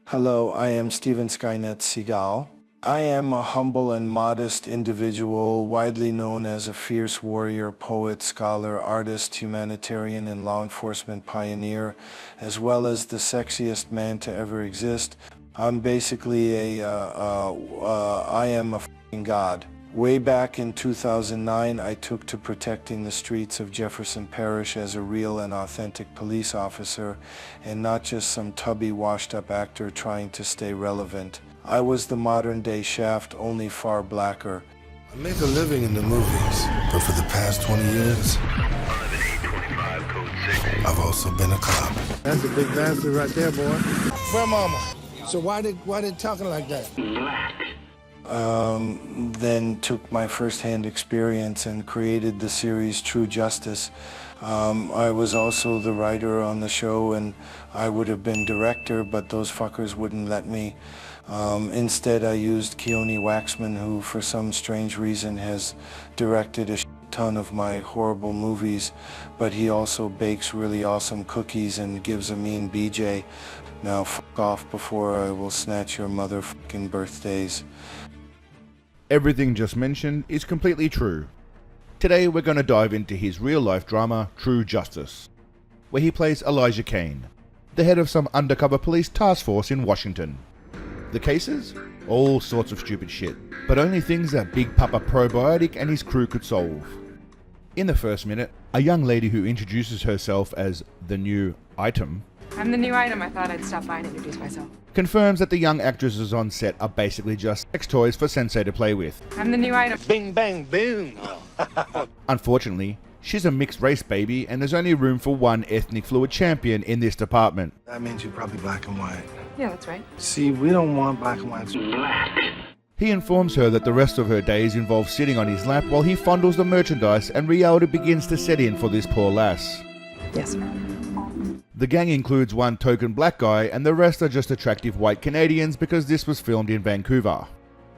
Hello, I am Steven Seagal. I am a humble and modest individual, widely known as a fierce warrior, poet, scholar, artist, humanitarian, and law enforcement pioneer, as well as the sexiest man to ever exist. I'm basically I am a f***ing god. Way back in 2009, I took to protecting the streets of Jefferson Parish as a real and authentic police officer, and not just some tubby, washed-up actor trying to stay relevant. I was the modern-day Shaft, only far blacker. I make a living in the movies, but for the past 20 years, I've also been a cop. That's a big bastard right there, boy. Where mama? So why they talking like that? Then took my first-hand experience and created the series True Justice. I was also the writer on the show, and I would have been director, but those fuckers wouldn't let me. Instead, I used Keone Waxman, who for some strange reason has directed a ton of my horrible movies, but he also bakes really awesome cookies and gives a mean BJ. Now f*** off before I will snatch your motherfucking birthdays. Everything just mentioned is completely true. Today we're going to dive into his real-life drama, True Justice, where he plays Elijah Kane, the head of some undercover police task force in Washington. The cases? All sorts of stupid shit, but only things that Big Papa Probiotic and his crew could solve. In the first minute, a young lady who introduces herself as the new item I'm the new item. I thought I'd stop by and introduce myself. confirms that the young actresses on set are basically just sex toys for Sensei to play with. I'm the new item. Bing, bang, boom. Unfortunately, she's a mixed race baby and there's only room for one ethnic fluid champion in this department. That means you're probably black and white. Yeah, that's right. See, we don't want black and whites. He informs her that the rest of her days involve sitting on his lap while he fondles the merchandise, and reality begins to set in for this poor lass. Yes, sir. The gang includes one token black guy and the rest are just attractive white Canadians because this was filmed in Vancouver.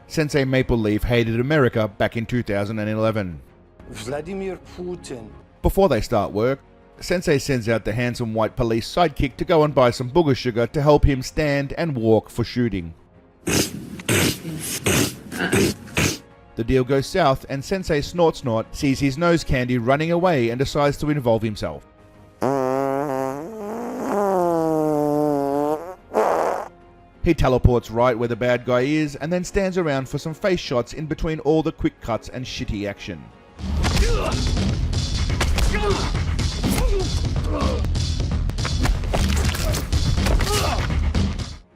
Sensei Maple Leaf hated America back in 2011. Vladimir Putin. Before they start work, Sensei sends out the handsome white police sidekick to go and buy some booger sugar to help him stand and walk for shooting. The deal goes south and Sensei Snort sees his nose candy running away and decides to involve himself. He teleports right where the bad guy is and then stands around for some face shots in between all the quick cuts and shitty action.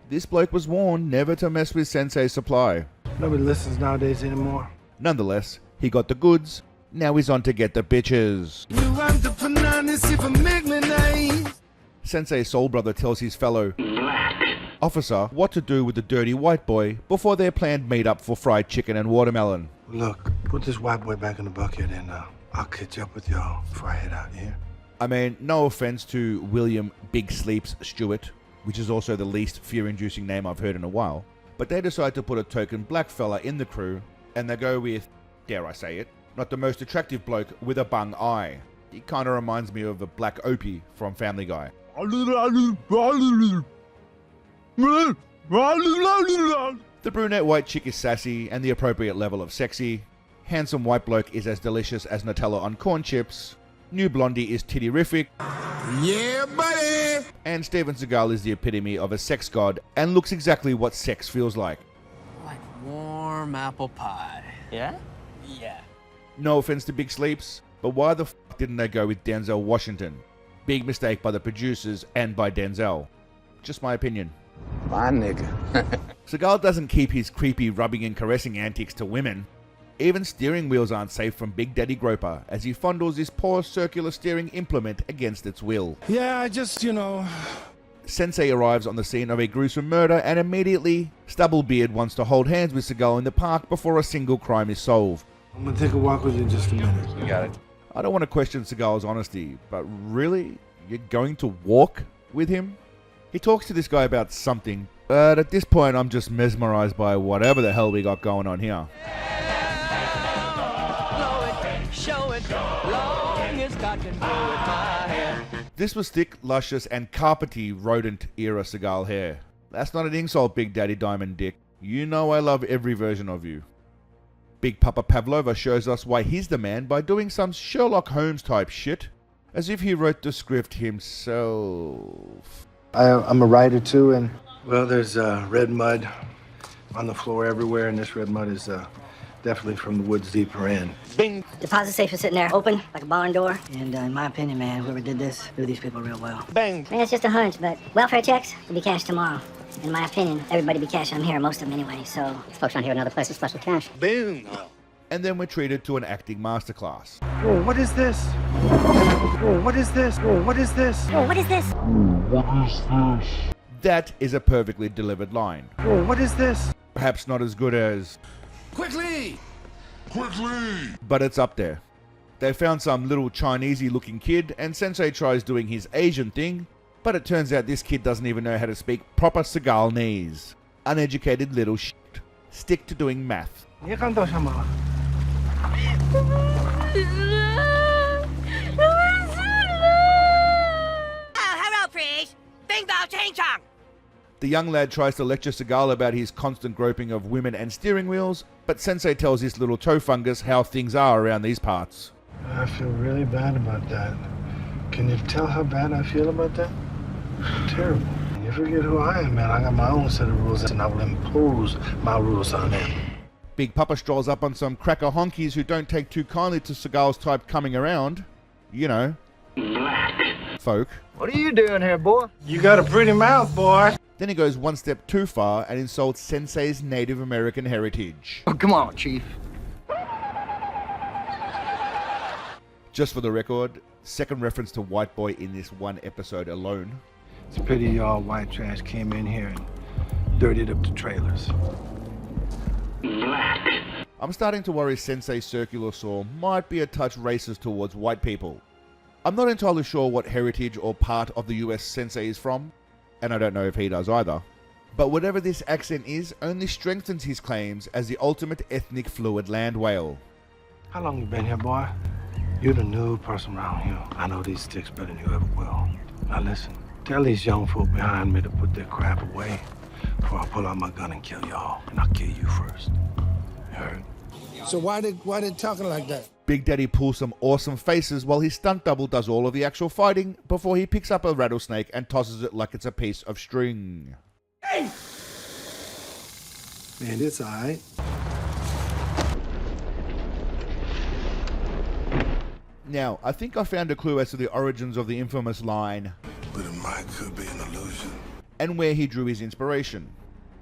This bloke was warned never to mess with Sensei's supply. Nobody listens nowadays anymore. Nonetheless, he got the goods, now he's on to get the bitches. You want to pronounce if I make me nice. Sensei's soul brother tells his fellow officer what to do with the dirty white boy before their planned meet-up for fried chicken and watermelon. Look, put this white boy back in the bucket and I'll catch up with y'all before I head out here. I mean, no offense to William Big Sleeps Stewart, which is also the least fear-inducing name I've heard in a while, but they decide to put a token black fella in the crew, and they go with, dare I say it, not the most attractive bloke with a bung eye. He kinda reminds me of the black Opie from Family Guy. The brunette white chick is sassy and the appropriate level of sexy. Handsome white bloke is as delicious as Nutella on corn chips. New blondie is titty-rific. Yeah, buddy! And Steven Seagal is the epitome of a sex god and looks exactly what sex feels like. Like warm apple pie. Yeah? Yeah. No offense to Big Sleeps, but why the f didn't they go with Denzel Washington? Big mistake by the producers and by Denzel. Just my opinion. My nigga. Seagal doesn't keep his creepy rubbing and caressing antics to women. Even steering wheels aren't safe from Big Daddy Groper as he fondles his poor circular steering implement against its will. Yeah, I just, Sensei arrives on the scene of a gruesome murder and immediately, Stubblebeard wants to hold hands with Seagal in the park before a single crime is solved. I'm gonna take a walk with you in just a minute. You got it. I don't want to question Seagal's honesty, but really? You're going to walk with him? He talks to this guy about something, but at this point I'm just mesmerized by whatever the hell we got going on here. This was thick, luscious, and carpety rodent era Seagal hair. That's not an insult, Big Daddy Diamond Dick. You know I love every version of you. Big Papa Pavlova shows us why he's the man by doing some Sherlock Holmes type shit, as if he wrote the script himself. I'm a writer too, and well, there's red mud on the floor everywhere, and this red mud is definitely from the woods deeper in. Deposit safe is sitting there, open like a barn door. And in my opinion, man, whoever did this knew these people real well. Man, it's just a hunch, but welfare checks will be cashed tomorrow. In my opinion, everybody be cashing them here, most of them anyway, so these folks around here in other places flush with cash. Boom! And then we're treated to an acting masterclass. Oh, what is this? Oh, what is this? Oh, what is this? Oh, what is this? That is a perfectly delivered line. Oh, what is this? Perhaps not as good as... Quickly! But it's up there. They found some little Chinesey looking kid, and Sensei tries doing his Asian thing, but it turns out this kid doesn't even know how to speak proper Seagalese. Uneducated little shit. Stick to doing math. Oh, hello, please. Bing bong ching chong. The young lad tries to lecture Seagal about his constant groping of women and steering wheels, but Sensei tells this little toe fungus how things are around these parts. I feel really bad about that. Can you tell how bad I feel about that? Terrible. You forget who I am, man. I got my own set of rules, and I will impose my rules on them. Big Papa strolls up on some cracker honkies who don't take too kindly to Seagal's type coming around. You know. Folk. What are you doing here, boy? You got a pretty mouth, boy. Then he goes one step too far and insults Sensei's Native American heritage. Oh, come on, Chief. Just for the record, second reference to white boy in this one episode alone. It's a pity y'all white trash came in here and dirtied up the trailers. I'm starting to worry Sensei Circular Saw might be a touch racist towards white people. I'm not entirely sure what heritage or part of the US Sensei is from, and I don't know if he does either. But whatever this accent is only strengthens his claims as the ultimate ethnic fluid land whale. How long you been here, boy? You're the new person around here. I know these sticks better than you ever will. Now listen, tell these young folk behind me to put their crap away before I pull out my gun and kill y'all. And I'll kill you first. You heard? So why they talking like that? Big Daddy pulls some awesome faces while his stunt double does all of the actual fighting before he picks up a rattlesnake and tosses it like it's a piece of string. Man, it's alright. Now, I think I found a clue as to the origins of the infamous line, But it might could be an illusion. and where he drew his inspiration.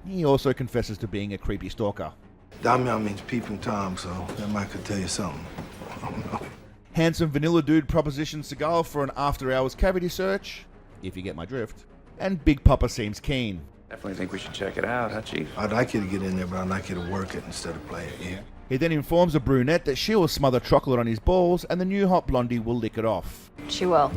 He also confesses to being a creepy stalker. Damian means peeping Tom, so that might could tell you something. I don't know. Handsome vanilla dude propositions Seagal for an after-hours cavity search, if you get my drift, and Big Papa seems keen. Definitely think we should check it out, huh, Chief? I'd like you to get in there, but I'd like you to work it instead of play it, yeah? He then informs a brunette that she will smother chocolate on his balls and the new hot blondie will lick it off. She will.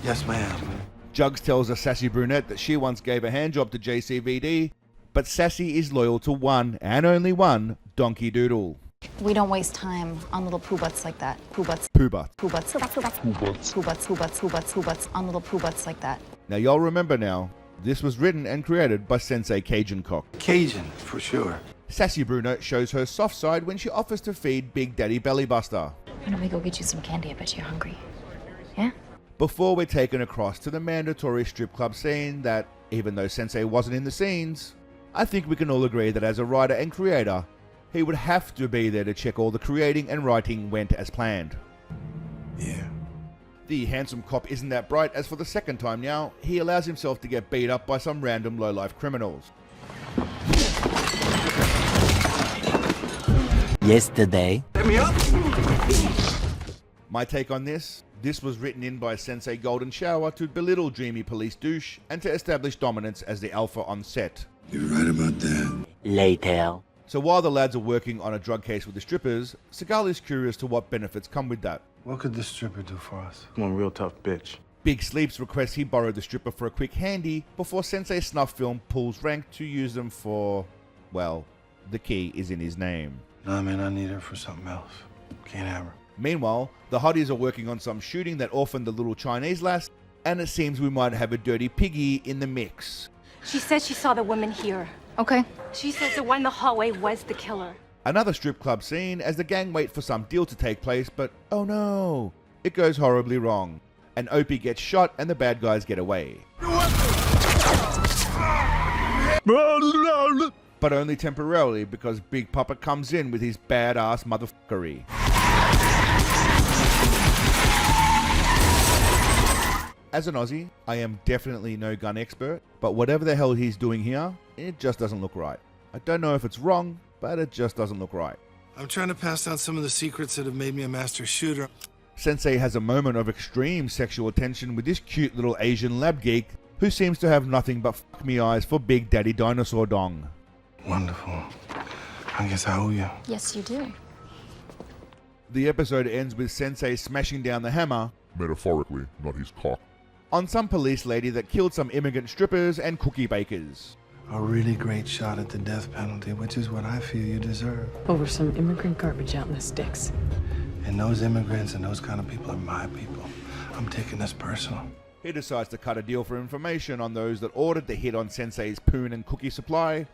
Yes, ma'am. Jugs tells a sassy brunette that she once gave a handjob to JCVD, but Sassy is loyal to one, and only one, Donkey Doodle. We don't waste time on little poo butts like that. Poo butts. Pooh Butt. Poo butts. Poo butts. Poo butts. Poo butts. Poo butts. Poo butts. Poo butts. Poo butts on little poo butts like that. Now y'all remember now, this was written and created by Sensei Cajun Cock. Cajun, for sure. Sassy brunette shows her soft side when she offers to feed Big Daddy Bellybuster. Why don't we go get you some candy? I bet you're hungry. Yeah? Before we're taken across to the mandatory strip club scene that, even though Sensei wasn't in the scenes, I think we can all agree that as a writer and creator, he would have to be there to check all the creating and writing went as planned. Yeah. The handsome cop isn't that bright as for the second time now, he allows himself to get beat up by some random low-life criminals. Yesterday. Let me up! My take on this was written in by Sensei Golden Shower to belittle dreamy police douche and to establish dominance as the alpha on set. You're right about that. Later. So while the lads are working on a drug case with the strippers, Seagal is curious to what benefits come with that. What could this stripper do for us? One real tough bitch. Big Sleeps requests he borrow the stripper for a quick handy before Sensei Snuff Film pulls rank to use them for, well, the key is in his name. Nah, man, I need her for something else. Can't have her. Meanwhile, the hotties are working on some shooting that orphaned the little Chinese lass, and it seems we might have a dirty piggy in the mix. She says she saw the woman here. Okay. She says the one in the hallway was the killer. Another strip club scene as the gang wait for some deal to take place, but oh no, it goes horribly wrong. And Opie gets shot and the bad guys get away. But only temporarily, because Big Papa comes in with his badass motherfuckery. As an Aussie, I am definitely no gun expert, but whatever the hell he's doing here, it just doesn't look right. I don't know if it's wrong, but it just doesn't look right. I'm trying to pass down some of the secrets that have made me a master shooter. Sensei has a moment of extreme sexual tension with this cute little Asian lab geek who seems to have nothing but fuck me eyes for Big Daddy Dinosaur Dong. Wonderful. I guess I owe you. Yes, you do. The episode ends with Sensei smashing down the hammer, metaphorically, not his cock, on some police lady that killed some immigrant strippers and cookie bakers. A really great shot at the death penalty, which is what I feel you deserve. Over some immigrant garbage out in the sticks. And those immigrants and those kind of people are my people. I'm taking this personal. He decides to cut a deal for information on those that ordered the hit on Sensei's poon and cookie supply,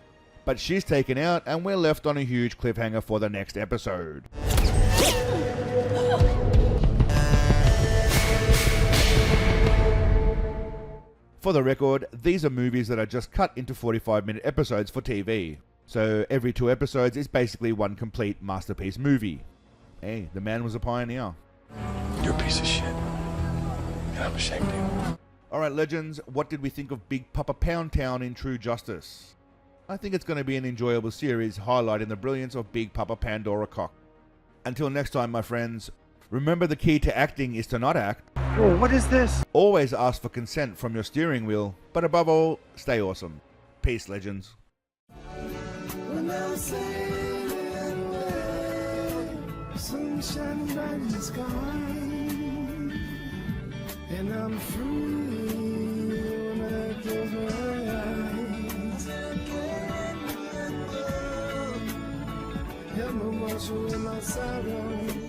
but she's taken out and we're left on a huge cliffhanger for the next episode. For the record, these are movies that are just cut into 45-minute episodes for TV. So every 2 episodes is basically one complete masterpiece movie. Hey, the man was a pioneer. You're a piece of shit. And I'm ashamed of you. Alright, legends, what did we think of Big Papa Pound Town in True Justice? I think it's going to be an enjoyable series highlighting the brilliance of Big Papa Pandora Cock. Until next time, my friends, remember the key to acting is to not act. Oh, what is this? Always ask for consent from your steering wheel, but above all, stay awesome. Peace, legends. Sunshine bright in the sky, and I'm free when I close my eyes. Help me wash away my sorrow.